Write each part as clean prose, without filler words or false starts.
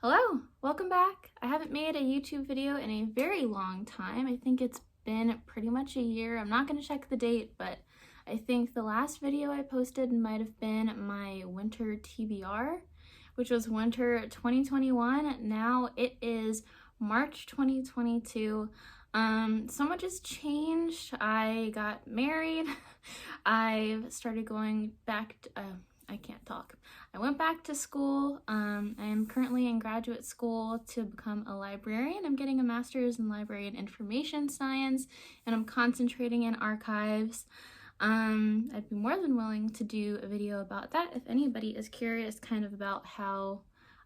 Hello, welcome back. I haven't made a YouTube video in a very long time. I think it's been pretty much a year. I'm not going to check the date, but I think the last video I posted might have been my winter TBR, which was winter 2021. Now it is March 2022. So much has changed. I got married. I've started going back to, I can't talk. I went back to school. I am currently in graduate school to become a librarian. I'm getting a master's in library and information science, and I'm concentrating in archives. I'd be more than willing to do a video about that if anybody is curious kind of about how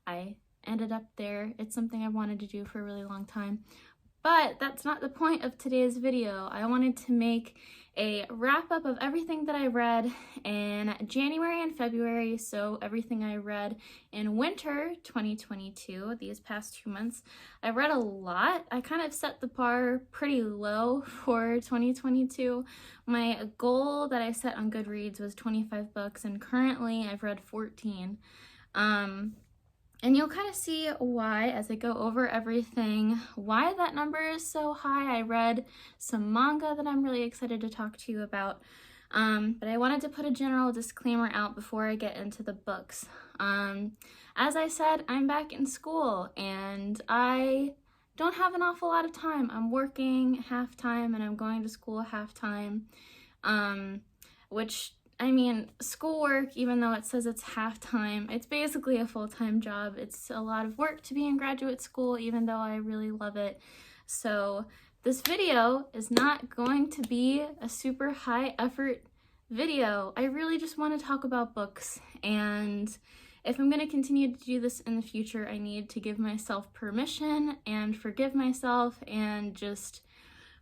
I ended up there. It's something I've wanted to do for a really long time. But that's not the point of today's video. I wanted to make a wrap up of everything that I read in January and February, so everything I read in winter 2022, these past 2 months. I read a lot. I kind of set the bar pretty low for 2022. My goal that I set on Goodreads was 25 books, and currently I've read 14. And you'll kind of see why as I go over everything, why that number is so high. I read some manga that I'm really excited to talk to you about, but I wanted to put a general disclaimer out before I get into the books. As I said, I'm back in school and I don't have an awful lot of time. I'm working half-time and I'm going to school half-time, which I mean, schoolwork, even though it says it's half-time, it's basically a full-time job. It's a lot of work to be in graduate school, even though I really love it. So this video is not going to be a super high-effort video. I really just want to talk about books, and if I'm going to continue to do this in the future, I need to give myself permission and forgive myself and just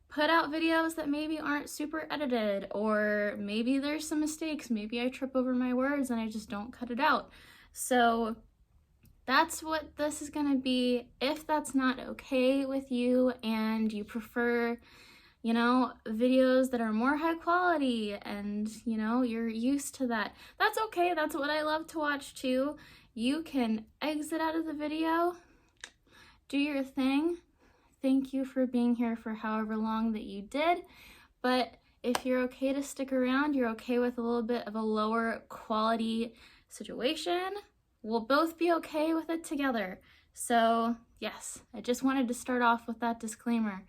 put out videos that maybe aren't super edited, or maybe there's some mistakes, maybe I trip over my words and I just don't cut it out. So that's what this is gonna be. If that's not okay with you and you prefer, videos that are more high quality and, you're used to that, that's okay. That's what I love to watch too. You can exit out of the video, do your thing. Thank you for being here for however long that you did, but if you're okay to stick around, you're okay with a little bit of a lower quality situation, we'll both be okay with it together. So yes, I just wanted to start off with that disclaimer.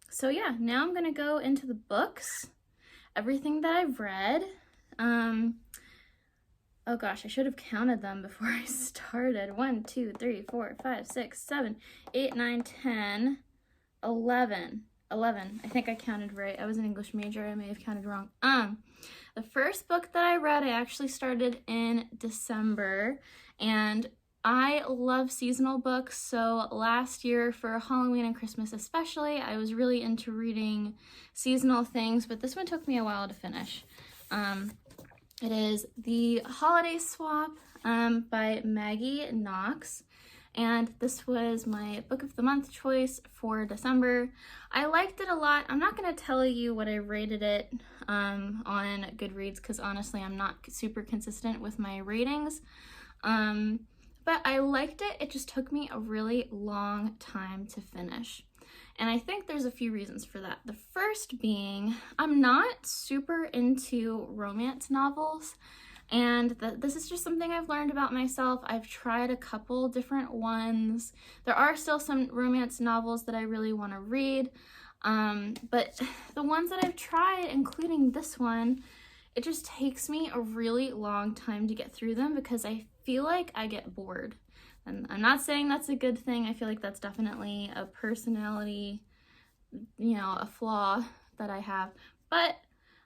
So yeah, now I'm gonna go into the books, everything that I've read. Oh gosh, I should have counted them before I started. 1, 2, 3, 4, 5, 6, 7, 8, 9, 10, 11. 11. I think I counted right. I was an English major. I may have counted wrong. The first book that I read, I actually started in December, and I love seasonal books. So last year for Halloween and Christmas especially, I was really into reading seasonal things, but this one took me a while to finish. It is The Holiday Swap by Maggie Knox, and this was my book of the month choice for December. I liked it a lot. I'm not going to tell you what I rated it on Goodreads because honestly I'm not super consistent with my ratings, but I liked it. It just took me a really long time to finish. And I think there's a few reasons for that. The first being, I'm not super into romance novels, and this is just something I've learned about myself. I've tried a couple different ones. There are still some romance novels that I really want to read, but the ones that I've tried, including this one, it just takes me a really long time to get through them because I feel like I get bored. And I'm not saying that's a good thing. I feel like that's definitely a personality, a flaw that I have. But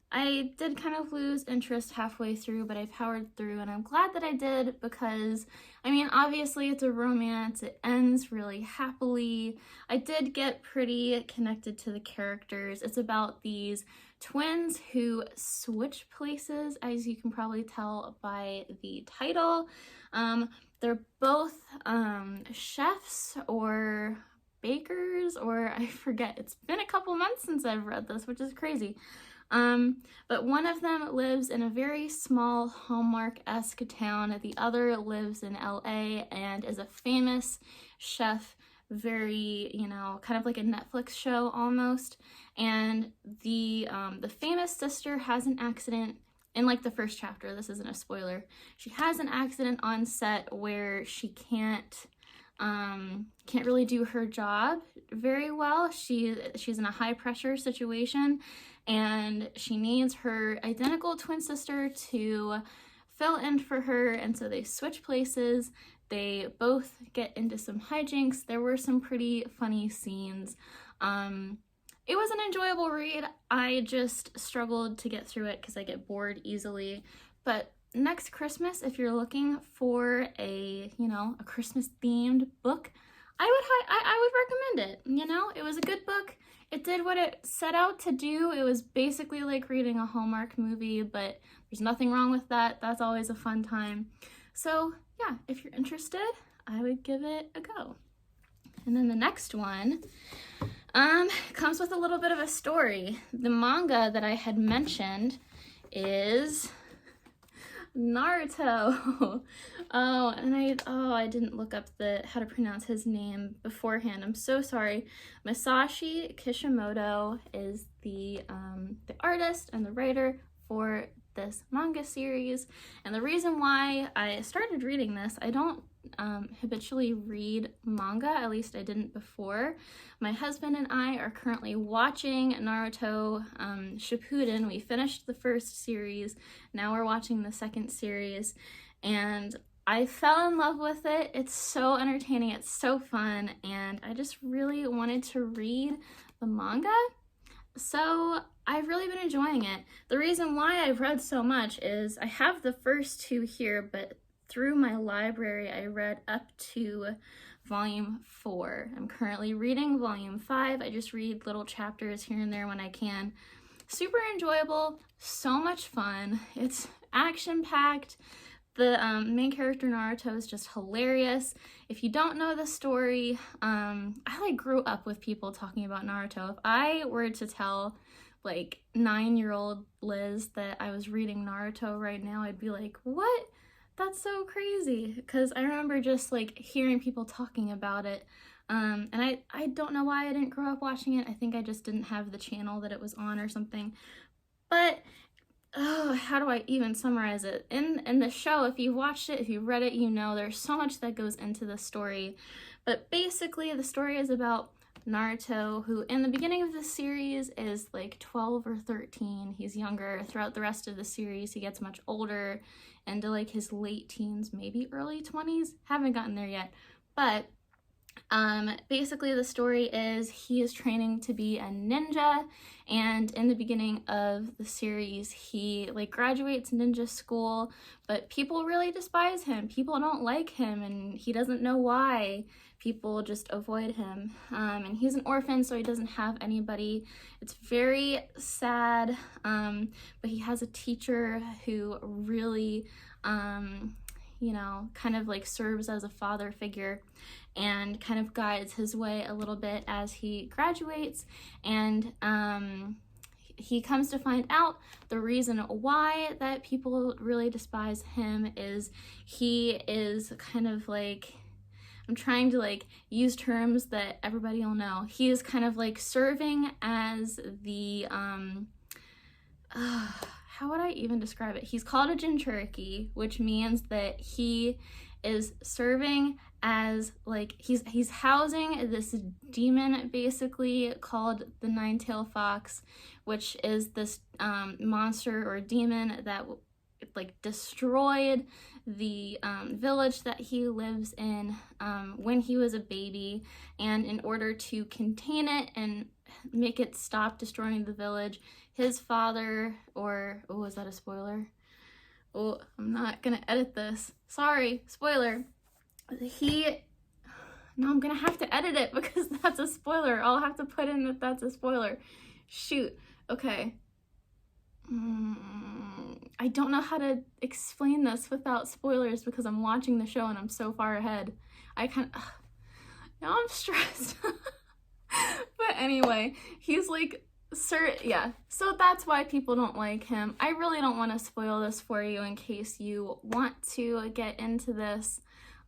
I did kind of lose interest halfway through, but I powered through, and I'm glad that I did because, I mean, obviously it's a romance. It ends really happily. I did get pretty connected to the characters. It's about these twins who switch places, as you can probably tell by the title. They're both chefs or bakers, or I forget. It's been a couple months since I've read this, which is crazy. But one of them lives in a very small Hallmark-esque town. The other lives in LA and is a famous chef, very, you know, kind of like a Netflix show almost. And the famous sister has an accident in like the first chapter. This isn't a spoiler. She has an accident on set where she can't really do her job very well. She's in a high pressure situation, and she needs her identical twin sister to fill in for her, and so they switch places. They both get into some hijinks. There were some pretty funny scenes. It was an enjoyable read. I just struggled to get through it because I get bored easily. But next Christmas, if you're looking for a, you know, a Christmas themed book, I would recommend it. You know, it was a good book. It did what it set out to do. It was basically like reading a Hallmark movie, but there's nothing wrong with that. That's always a fun time. So yeah, if you're interested, I would give it a go. And then the next one comes with a little bit of a story. The manga that I had mentioned is Naruto. I didn't look up how to pronounce his name beforehand. I'm so sorry. Masashi Kishimoto is the artist and the writer for this manga series. And the reason why I started reading this, I don't habitually read manga, at least I didn't before. My husband and I are currently watching Naruto Shippuden. We finished the first series, now we're watching the second series, and I fell in love with it. It's so entertaining, it's so fun, and I just really wanted to read the manga. So I've really been enjoying it. The reason why I've read so much is I have the first two here, but through my library I read up to volume 4. I'm currently reading volume 5. I just read little chapters here and there when I can. Super enjoyable, so much fun. It's action-packed. The main character Naruto is just hilarious. If you don't know the story, I like grew up with people talking about Naruto. If I were to tell like 9-year-old Liz that I was reading Naruto right now, I'd be like, what? That's so crazy. Because I remember just like hearing people talking about it. And I don't know why I didn't grow up watching it. I think I just didn't have the channel that it was on or something. But how do I even summarize it? In the show, if you've watched it, if you've read it, you know there's so much that goes into the story. But basically, the story is about Naruto, who in the beginning of the series is like 12 or 13. He's younger. Throughout the rest of the series, he gets much older, into like his late teens, maybe early 20s. Haven't gotten there yet. But basically the story is he is training to be a ninja, and in the beginning of the series he like graduates ninja school, but people really despise him. People don't like him, and he doesn't know why. People just avoid him, and he's an orphan, so he doesn't have anybody. It's very sad, but he has a teacher who really you know, kind of like serves as a father figure and kind of guides his way a little bit as he graduates. And he comes to find out the reason why that people really despise him is he is kind of like, I'm trying to like use terms that everybody will know. He is kind of like serving as the how would I even describe it? He's called a Jinchuriki, which means that he is serving as like he's housing this demon basically called the Nine-Tailed Fox, which is this monster or demon that like destroyed the village that he lives in when he was a baby, and in order to contain it and make it stop destroying the village, his father, or oh, is that a spoiler? Oh, I'm not gonna edit this. Sorry, spoiler. No, I'm gonna have to edit it because that's a spoiler. I'll have to put in that that's a spoiler. Shoot. Okay. I don't know how to explain this without spoilers because I'm watching the show and I'm so far ahead. Now I'm stressed. But anyway, he's like Yeah, so that's why people don't like him. I really don't want to spoil this for you in case you want to get into this.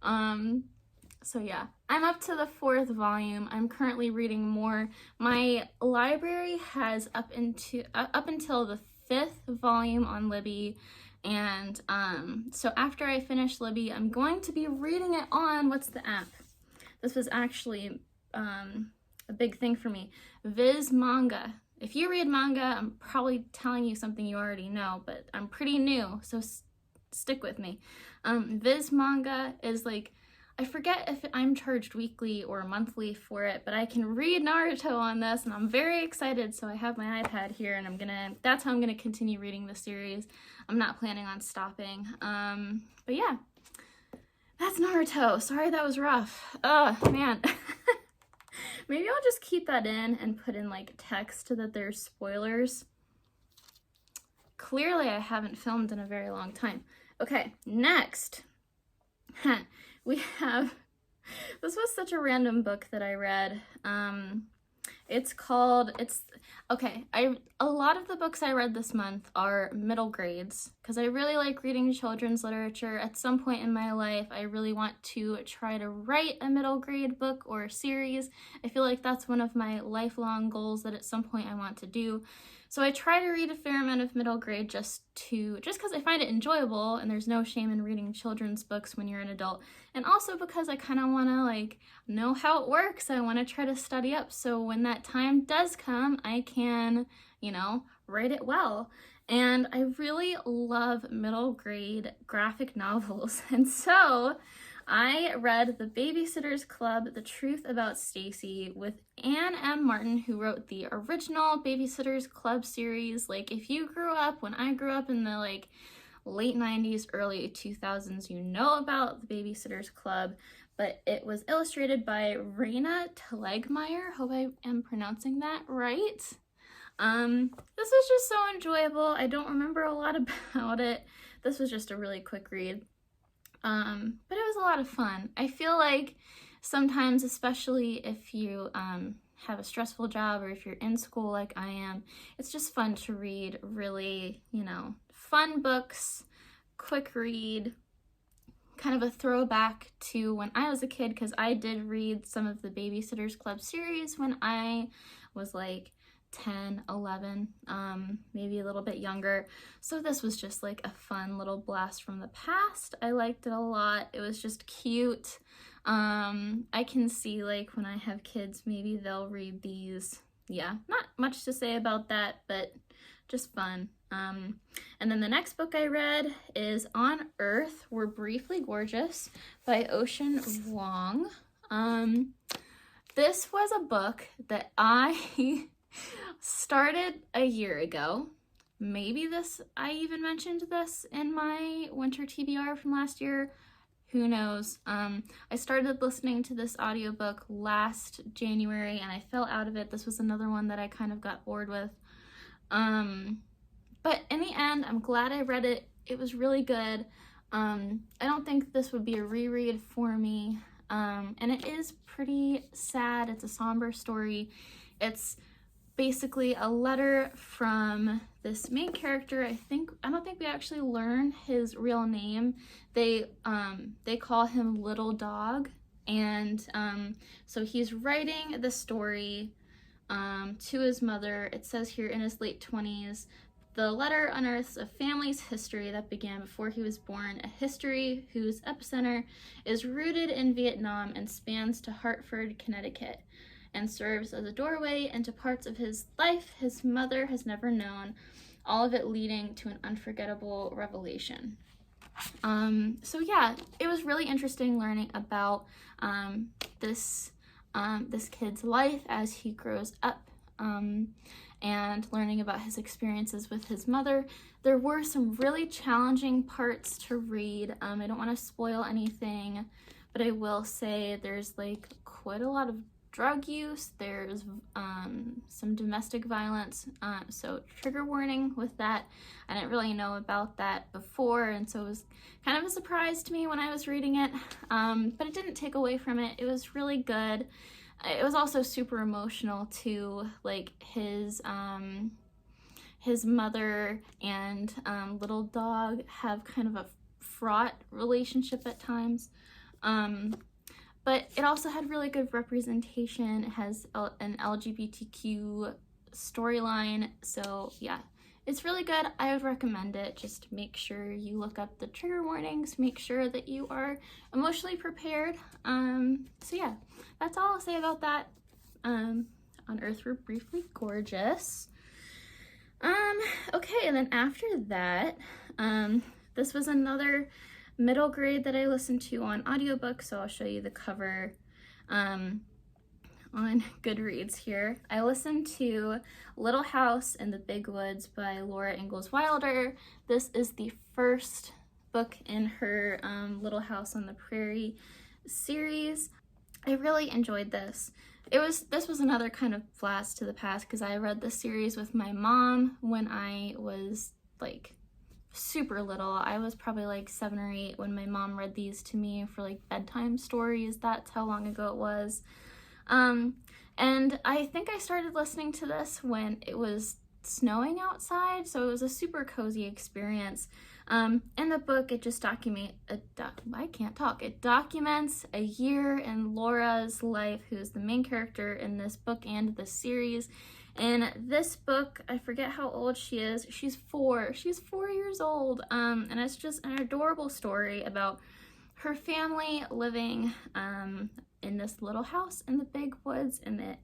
So yeah, I'm up to the 4th volume. I'm currently reading more. My library has up until the 5th volume on Libby, and so after I finish Libby, I'm going to be reading it on, what's the app? This was actually a big thing for me. Viz Manga. If you read manga, I'm probably telling you something you already know, but I'm pretty new, so stick with me. Viz Manga is like, I forget if I'm charged weekly or monthly for it, but I can read Naruto on this, and I'm very excited. So I have my iPad here, and that's how I'm gonna continue reading the series. I'm not planning on stopping. But yeah, that's Naruto. Sorry that was rough. Oh, man. Maybe I'll just keep that in and put in like text that there's spoilers. Clearly I haven't filmed in a very long time. Okay, next. We have, this was such a random book that I read. A lot of the books I read this month are middle grades because I really like reading children's literature. At some point in my life, I really want to try to write a middle grade book or series. I feel like that's one of my lifelong goals that at some point I want to do. So I try to read a fair amount of middle grade just because I find it enjoyable, and there's no shame in reading children's books when you're an adult. And also because I kind of want to like know how it works. I want to try to study up so when that time does come, I can, write it well. And I really love middle grade graphic novels. And so I read The Babysitters Club, The Truth About Stacy with Anne M. Martin, who wrote the original Babysitters Club series. Like, if you grew up when I grew up in the like late 90s, early 2000s, you know about The Babysitters Club, but it was illustrated by Raina Telegmeyer. Hope I am pronouncing that right. This was just so enjoyable. I don't remember a lot about it. This was just a really quick read. But it was a lot of fun. I feel like sometimes, especially if you have a stressful job or if you're in school like I am, it's just fun to read really, fun books, quick read, kind of a throwback to when I was a kid, because I did read some of the Babysitters Club series when I was like 10, 11, maybe a little bit younger. So this was just like a fun little blast from the past. I liked it a lot. It was just cute. I can see like when I have kids, maybe they'll read these. Yeah, not much to say about that, but just fun. And then the next book I read is On Earth, We're Briefly Gorgeous by Ocean Vuong. This was a book that I started a year ago. Maybe I even mentioned this in my winter TBR from last year. Who knows? I started listening to this audiobook last January and I fell out of it. This was another one that I kind of got bored with. But in the end, I'm glad I read it. It was really good. I don't think this would be a reread for me. And it is pretty sad. It's a somber story. It's basically a letter from this main character. I don't think we actually learn his real name. They call him Little Dog, and so he's writing the story to his mother. It says here in his late 20s, the letter unearths a family's history that began before he was born, a history whose epicenter is rooted in Vietnam and spans to Hartford, Connecticut, and serves as a doorway into parts of his life his mother has never known, all of it leading to an unforgettable revelation. So yeah, it was really interesting learning about this kid's life as he grows up, and learning about his experiences with his mother. There were some really challenging parts to read. I don't want to spoil anything, but I will say there's like quite a lot of drug use. There's some domestic violence, so trigger warning with that. I didn't really know about that before, and so it was kind of a surprise to me when I was reading it, but it didn't take away from it. It was really good. it was also super emotional too, like his mother and little dog have kind of a fraught relationship at times. But it also had really good representation. It has an LGBTQ storyline, so yeah, it's really good. I would recommend it. Just make sure you look up the trigger warnings, make sure that you are emotionally prepared. So yeah, that's all I'll say about that. On Earth We're Briefly Gorgeous. Okay, and then after that, this was another middle grade that I listened to on audiobook, so I'll show you the cover on Goodreads here. I listened to Little House in the Big Woods by Laura Ingalls Wilder. This is the first book in her Little House on the Prairie series. I really enjoyed this. This was another kind of blast to the past because I read this series with my mom when I was like super little. I was probably like 7 or 8 when my mom read these to me for like bedtime stories. That's how long ago it was. And I think I started listening to this when it was snowing outside, so it was a super cozy experience. In the book, it just it documents a year in Laura's life, who's the main character in this book and this series. In this book, I forget how old she is. She's 4 years old, and it's just an adorable story about her family living in this little house in the big woods in the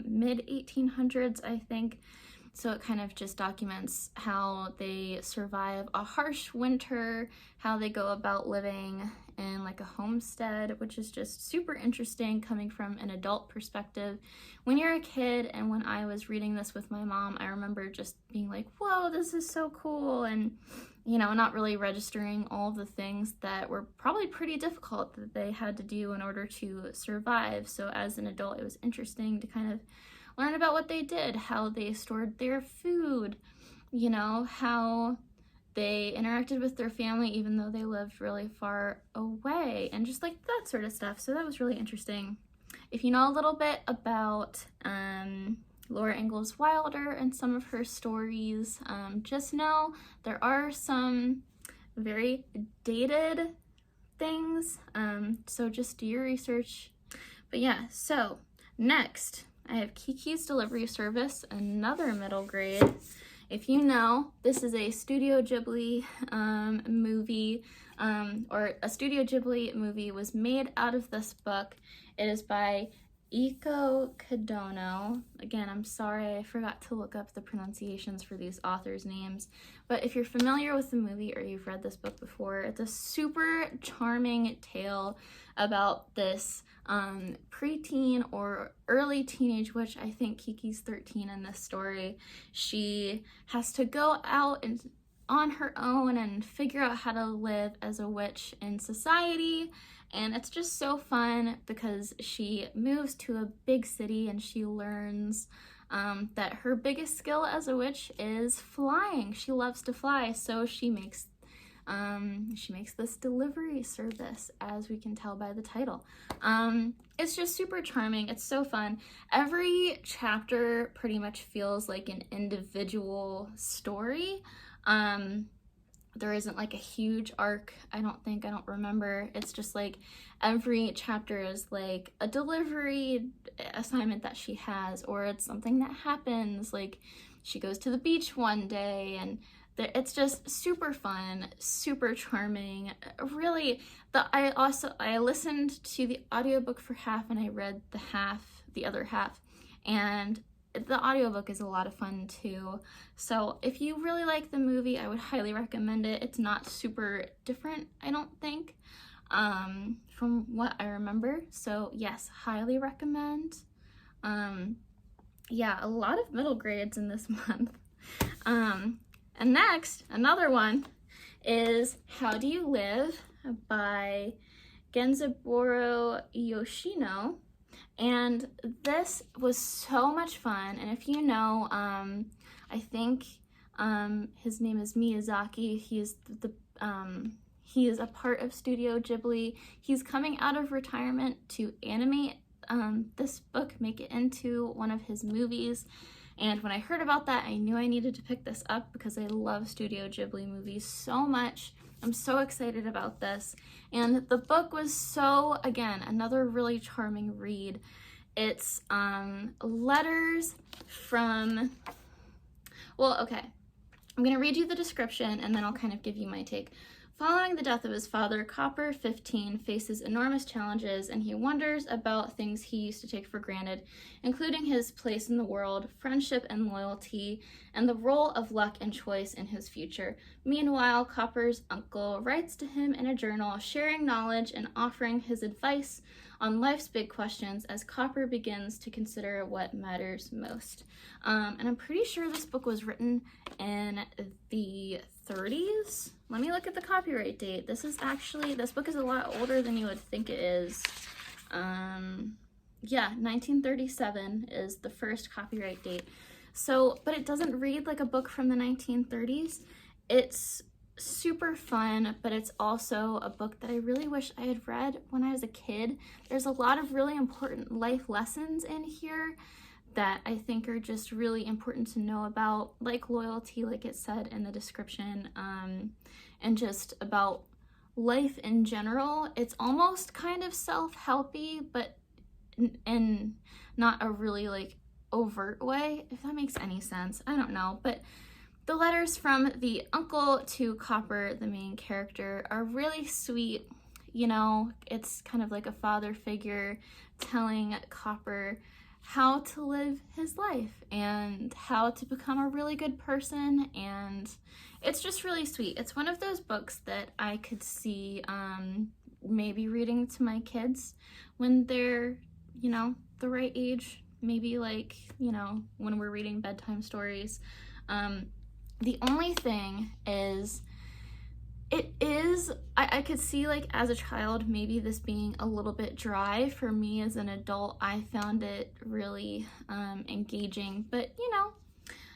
mid 1800s, I think. So it kind of just documents how they survive a harsh winter, how they go about living in like a homestead, which is just super interesting coming from an adult perspective. When you're a kid, and when I was reading this with my mom, I remember just being like, whoa, this is so cool, and not really registering all the things that were probably pretty difficult that they had to do in order to survive. So as an adult, it was interesting to kind of learn about what they did, how they stored their food, how they interacted with their family even though they lived really far away, and just like that sort of stuff. So that was really interesting. If you know a little bit about Laura Ingalls Wilder and some of her stories, just know there are some very dated things, so just do your research. But yeah, so next I have Kiki's Delivery Service, another middle grade. If you know, this is a Studio Ghibli movie, or a Studio Ghibli movie was made out of this book. It is by Iko Kadono. Again, I'm sorry, I forgot to look up the pronunciations for these authors' names. But if you're familiar with the movie or you've read this book before, it's a super charming tale about this preteen or early teenage witch. I think Kiki's 13 in this story. She has to go out and on her own and figure out how to live as a witch in society. And it's just so fun because she moves to a big city and she learns that her biggest skill as a witch is flying. She loves to fly, so she makes this delivery service, as we can tell by the title. It's just super charming. It's so fun. Every chapter pretty much feels like an individual story. There isn't like a huge arc, I don't remember. It's just like every chapter is like a delivery assignment that she has, or it's something that happens, like she goes to the beach one day, and it's just super fun, super charming. Really, I listened to the audiobook for half and I read the other half, and the audiobook is a lot of fun too. So if you really like the movie, I would highly recommend it. It's not super different, I don't think, from what I remember. So yes, highly recommend. Yeah, a lot of middle grades in this month. And next, another one is How Do You Live by Genzaburo Yoshino. And this was so much fun. And if you know, I think his name is Miyazaki. He is a part of Studio Ghibli. He's coming out of retirement to animate this book make it into one of his movies. And when I heard about that, I knew I needed to pick this up because I love Studio Ghibli movies so much. I'm so excited about this. And the book was so, again, another really charming read. It's letters from, well, okay. I'm going to read you the description and then I'll kind of give you my take. Following the death of his father, Copper, 15, faces enormous challenges and he wonders about things he used to take for granted, including his place in the world, friendship and loyalty, and the role of luck and choice in his future. Meanwhile, Copper's uncle writes to him in a journal, sharing knowledge and offering his advice on life's big questions as Copper begins to consider what matters most. And I'm pretty sure this book was written in the 30s. Let me look at the copyright date. This book is a lot older than you would think it is. Yeah, 1937 is the first copyright date. So, but it doesn't read like a book from the 1930s. It's super fun, but it's also a book that I really wish I had read when I was a kid. There's a lot of really important life lessons in here that I think are just really important to know about, like loyalty, like it said in the description, and just about life in general. It's almost kind of self-helpy, but in not a really like overt way, if that makes any sense. I don't know, but the letters from the uncle to Copper, the main character, are really sweet. You know, it's kind of like a father figure telling Copper how to live his life and how to become a really good person, and it's just really sweet. It's one of those books that I could see maybe reading to my kids when they're, you know, the right age, maybe like, you know, when we're reading bedtime stories. The only thing is, I could see like as a child maybe this being a little bit dry. For me as an adult, I found it really engaging, but you know,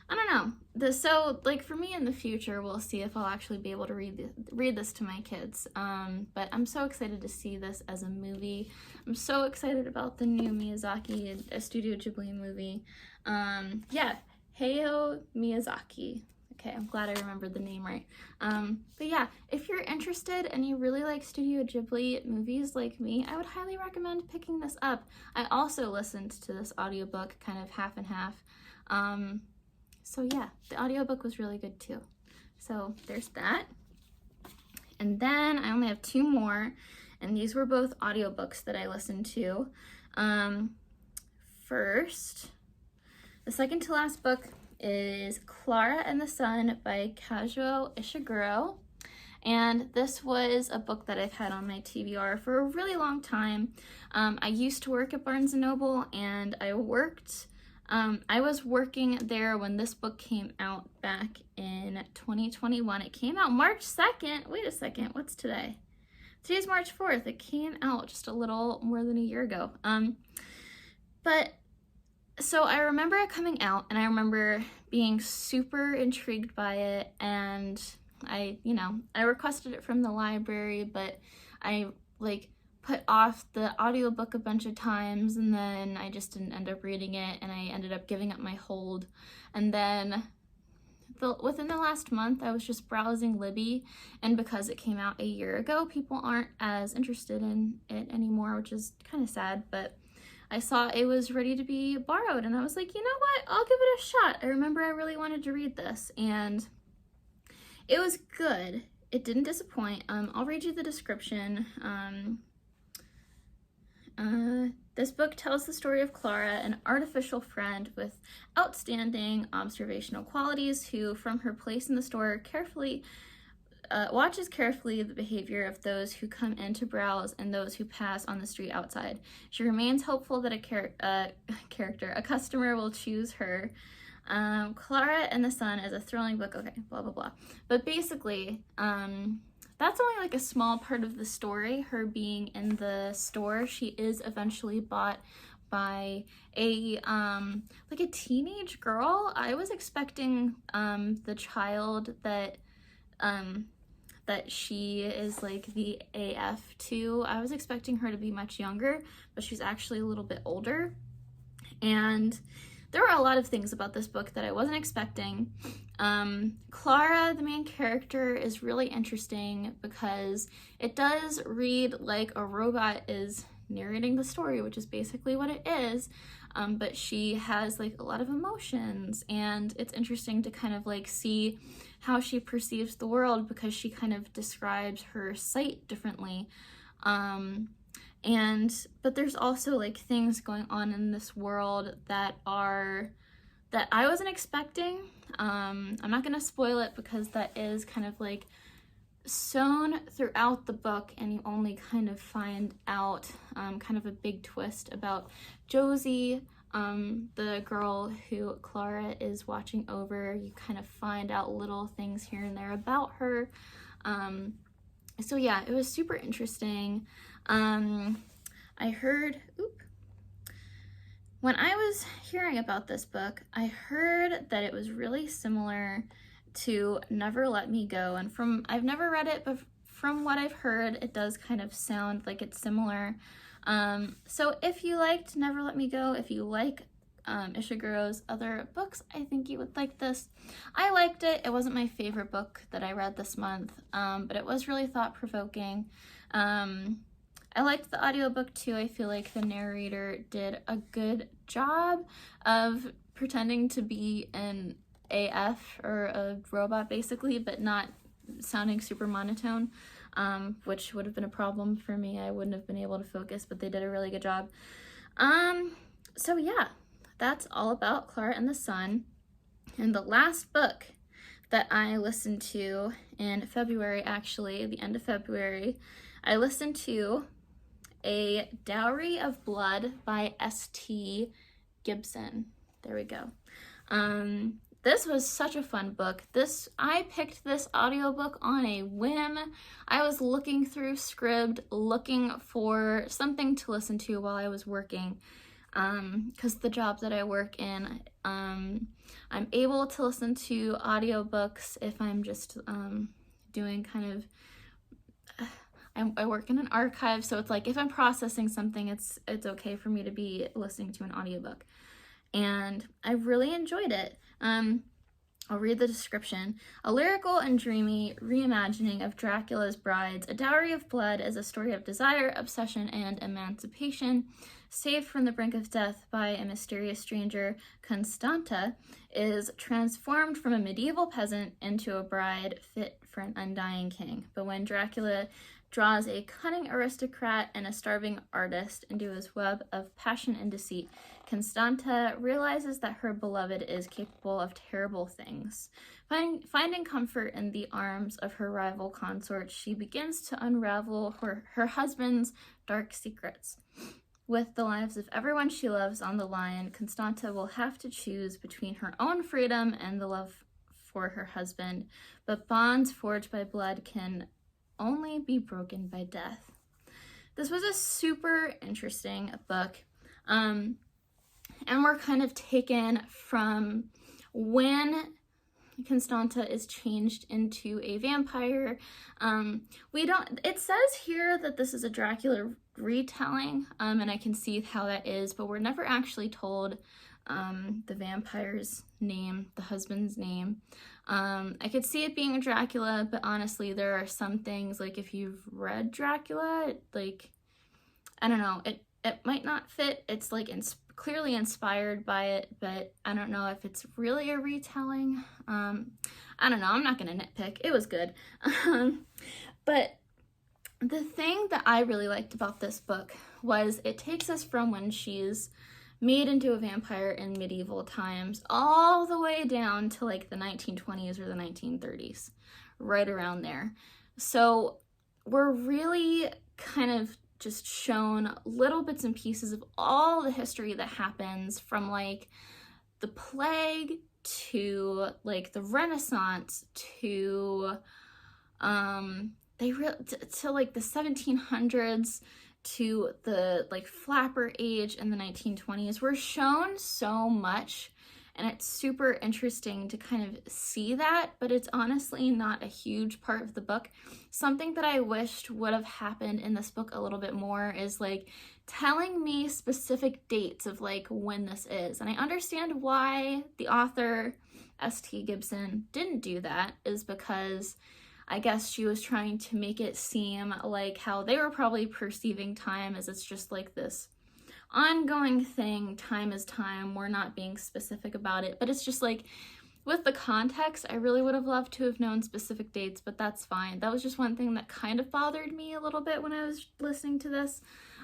I don't know. So like for me in the future, we'll see if I'll actually be able to read this to my kids. But I'm so excited to see this as a movie. I'm so excited about the new Miyazaki, a Studio Ghibli movie. Yeah, Hayao Miyazaki. Okay, I'm glad I remembered the name right. But yeah, if you're interested and you really like Studio Ghibli movies like me, I would highly recommend picking this up. I also listened to this audiobook kind of half and half. So yeah, the audiobook was really good too. So there's that. And then I only have two more, and these were both audiobooks that I listened to. First, the second to last book is Klara and the Sun by Kazuo Ishiguro. And this was a book that I've had on my TBR for a really long time. I used to work at Barnes & Noble, and I was working there when this book came out back in 2021. It came out March 2nd. Wait a second, what's today? Today's March 4th. It came out just a little more than a year ago. So I remember it coming out, and I remember being super intrigued by it, and I requested it from the library, but I like put off the audiobook a bunch of times, and then I just didn't end up reading it, and I ended up giving up my hold. And then within the last month, I was just browsing Libby, and because it came out a year ago, people aren't as interested in it anymore, which is kind of sad, but I saw it was ready to be borrowed, and I was like, you know what, I'll give it a shot. I remember I really wanted to read this, and it was good. It didn't disappoint. I'll read you the description. This book tells the story of Klara, an artificial friend with outstanding observational qualities who, from her place in the store, watches carefully the behavior of those who come in to browse and those who pass on the street outside. She remains hopeful that a customer will choose her. Klara and the Sun is a thrilling book. Okay, blah, blah, blah. But basically, that's only like a small part of the story. Her being in the store, she is eventually bought by a teenage girl. I was expecting the child that that she is like the AF too. I was expecting her to be much younger, but she's actually a little bit older. And there were a lot of things about this book that I wasn't expecting. Klara, the main character, is really interesting because it does read like a robot is narrating the story, which is basically what it is. But she has like a lot of emotions, and it's interesting to kind of like see how she perceives the world because she kind of describes her sight differently. But there's also like things going on in this world that I wasn't expecting. I'm not gonna spoil it because that is kind of like sewn throughout the book, and you only kind of find out kind of a big twist about Josie, the girl who Klara is watching over. You kind of find out little things here and there about her. So yeah, it was super interesting. I heard, when I was hearing about this book, I heard that it was really similar to Never Let Me Go, and I've never read it, but from what I've heard, it does kind of sound like it's similar. So if you liked Never Let Me Go, if you like Ishiguro's other books, I think you would like this. I liked it. It wasn't my favorite book that I read this month, but it was really thought-provoking. I liked the audiobook too. I feel like the narrator did a good job of pretending to be an AF or a robot basically, but not sounding super monotone, which would have been a problem for me. I wouldn't have been able to focus, but they did a really good job. So yeah, that's all about Klara and the Sun. And the last book that I listened to in February, actually, the end of February, I listened to A Dowry of Blood by S.T. Gibson. There we go. This was such a fun book. I picked this audiobook on a whim. I was looking through Scribd, looking for something to listen to while I was working. Because the job that I work in, I'm able to listen to audiobooks if I'm just doing kind of, I work in an archive, so it's like if I'm processing something, it's okay for me to be listening to an audiobook. And I really enjoyed it. I'll read the description. A lyrical and dreamy reimagining of Dracula's Brides, A Dowry of Blood is a story of desire, obsession, and emancipation. Saved from the brink of death by a mysterious stranger, Constanta is transformed from a medieval peasant into a bride fit for an undying king. But when Dracula draws a cunning aristocrat and a starving artist into his web of passion and deceit, Constanta realizes that her beloved is capable of terrible things. Finding comfort in the arms of her rival consort, she begins to unravel her husband's dark secrets. With the lives of everyone she loves on the line, Constanta will have to choose between her own freedom and the love for her husband, but bonds forged by blood can only be broken by death. This was a super interesting book, and we're kind of taken from when Constanta is changed into a vampire. It says here that this is a Dracula retelling, and I can see how that is, but we're never actually told the vampire's name, the husband's name. I could see it being a Dracula, but honestly, there are some things, like if you've read Dracula, like, I don't know, it might not fit. It's like clearly inspired by it, but I don't know if it's really a retelling. I don't know, I'm not gonna nitpick. It was good. But the thing that I really liked about this book was it takes us from when she's made into a vampire in medieval times all the way down to like the 1920s or the 1930s, right around there. So we're really kind of just shown little bits and pieces of all the history that happens from like the plague to like the Renaissance to like the 1700s to the like flapper age in the 1920s. We're shown so much, and it's super interesting to kind of see that, but it's honestly not a huge part of the book. Something that I wished would have happened in this book a little bit more is like telling me specific dates of like when this is. And I understand why the author S.T. Gibson didn't do that, is because I guess she was trying to make it seem like how they were probably perceiving time as it's just like this ongoing thing. Time is time. We're not being specific about it. But it's just like, with the context, I really would have loved to have known specific dates, but that's fine. That was just one thing that kind of bothered me a little bit when I was listening to this.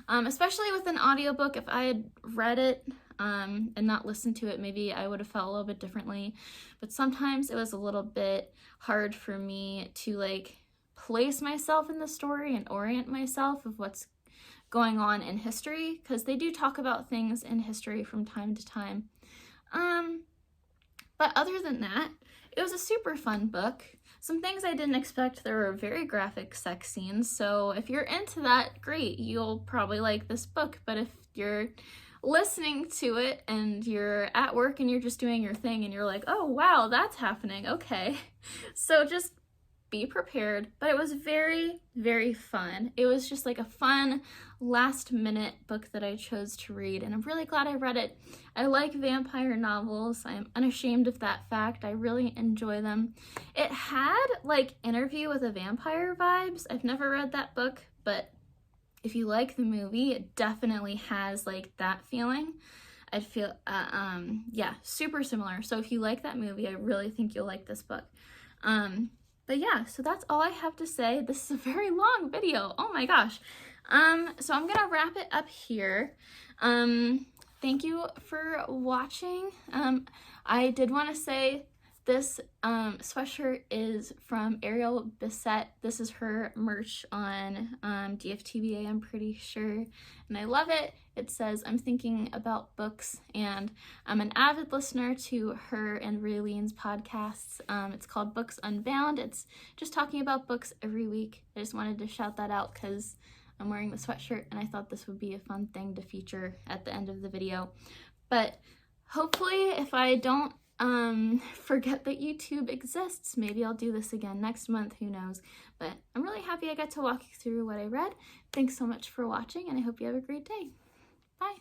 Especially with an audiobook. If I had read it and not listened to it, maybe I would have felt a little bit differently. But sometimes it was a little bit hard for me to like place myself in the story and orient myself of what's going on in history, because they do talk about things in history from time to time. But other than that, it was a super fun book. Some things I didn't expect. There were very graphic sex scenes, so if you're into that, great, you'll probably like this book. But if you're listening to it and you're at work and you're just doing your thing and you're like, oh wow, that's happening, okay. So just be prepared. But it was very, very fun. It was just like a fun last minute book that I chose to read, and I'm really glad I read it. I like vampire novels. I am unashamed of that fact. I really enjoy them. It had like Interview with a Vampire vibes. I've never read that book, but if you like the movie, it definitely has like that feeling. I feel yeah, super similar. So if you like that movie, I really think you'll like this book. But yeah, so that's all I have to say. This is a very long video. Oh my gosh. So I'm gonna wrap it up here. Thank you for watching. I did want to say this sweatshirt is from Ariel Bissett. This is her merch on DFTBA, I'm pretty sure, and I love it. It says, I'm thinking about books, and I'm an avid listener to her and Raylene's podcasts. It's called Books Unbound. It's just talking about books every week. I just wanted to shout that out because I'm wearing the sweatshirt and I thought this would be a fun thing to feature at the end of the video. But hopefully, if I don't forget that YouTube exists, maybe I'll do this again next month, who knows. But I'm really happy I got to walk you through what I read. Thanks so much for watching, and I hope you have a great day. Bye.